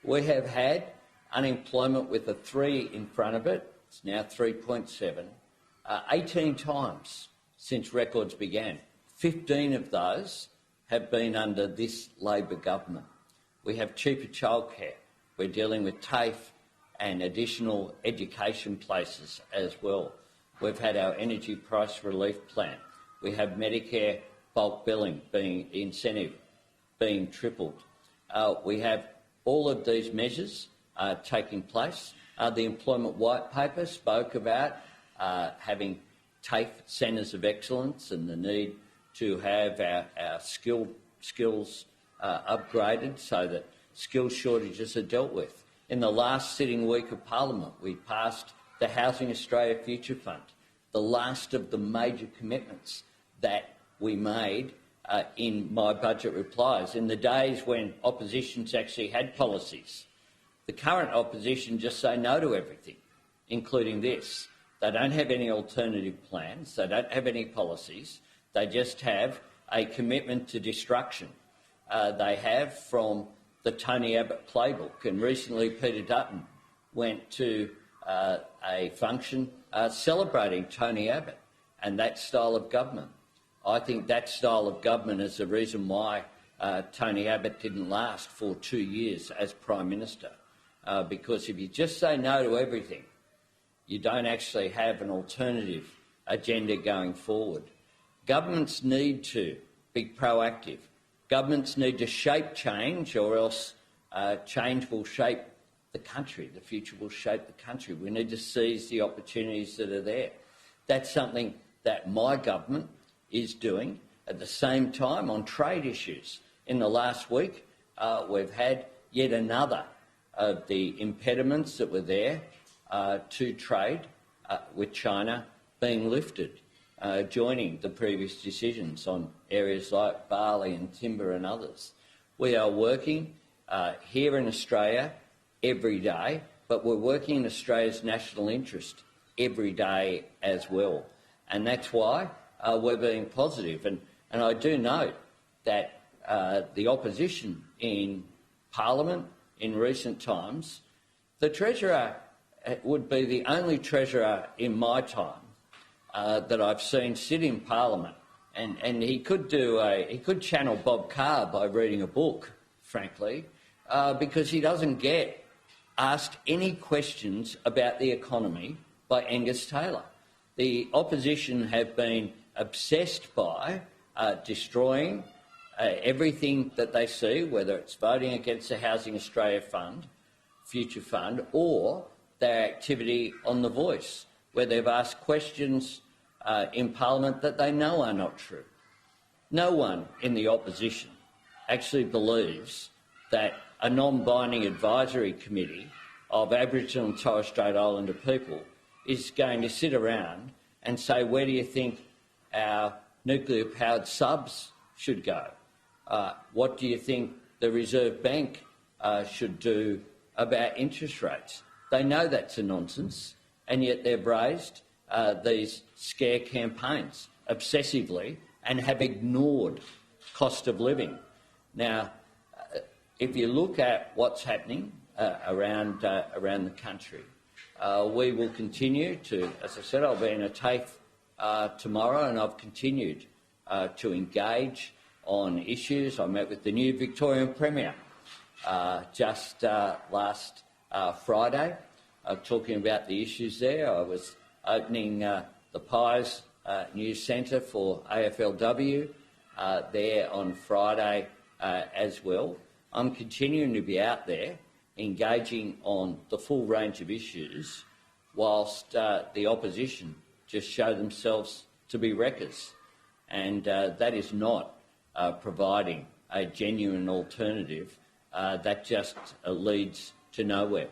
We have had unemployment with a 3 in front of it. It's now 3.7, 18 times since records began. 15 of those have been under this Labor government. We have cheaper childcare. We're dealing with TAFE and additional education places as well. We've had our energy price relief plan. We have Medicare bulk billing being the incentive being tripled. We have all of these measures taking place. The employment white paper spoke about having TAFE centres of excellence and the need to have our skills upgraded so that skill shortages are dealt with. In the last sitting week of Parliament, we passed the Housing Australia Future Fund, the last of the major commitments that we made in my budget replies, in the days when oppositions actually had policies. The current opposition just say no to everything, including this. They don't have any alternative plans, they don't have any policies, they just have a commitment to destruction. They have from the Tony Abbott playbook, and recently Peter Dutton went to a function celebrating Tony Abbott and that style of government. I think that style of government is the reason why Tony Abbott didn't last for 2 years as Prime Minister, because if you just say no to everything, you don't actually have an alternative agenda going forward. Governments need to be proactive. Governments need to shape change, or else change will shape the country. The future will shape the country. We need to seize the opportunities that are there. That's something that my government is doing. At the same time, on trade issues, in the last week, we've had yet another of the impediments that were there to trade with China being lifted, joining the previous decisions on areas like barley and timber and others. We are working here in Australia every day, but we're working in Australia's national interest every day as well. And that's why we're being positive. And I do note that the opposition in Parliament in recent times, the Treasurer would be the only Treasurer in my time that I've seen sit in Parliament, and he could channel Bob Carr by reading a book, frankly, because he doesn't get asked any questions about the economy by Angus Taylor. The opposition have been obsessed by destroying everything that they see, whether it's voting against the Housing Australia Fund, Future Fund, or their activity on The Voice, where they've asked questions in Parliament that they know are not true. No one in the opposition actually believes that a non-binding advisory committee of Aboriginal and Torres Strait Islander people is going to sit around and say, where do you think our nuclear-powered subs should go? What do you think the Reserve Bank should do about interest rates? They know that's a nonsense, and yet they've raised these scare campaigns obsessively and have ignored cost of living. Now, if you look at what's happening around the country, we will continue to, as I said, I'll be in a TAFE tomorrow, and I've continued to engage on issues. I met with the new Victorian Premier just last Friday, talking about the issues there. I was opening the Pies News Centre for AFLW there on Friday as well. I'm continuing to be out there engaging on the full range of issues whilst the opposition just show themselves to be wreckers. And that is not providing a genuine alternative. That just leads to nowhere.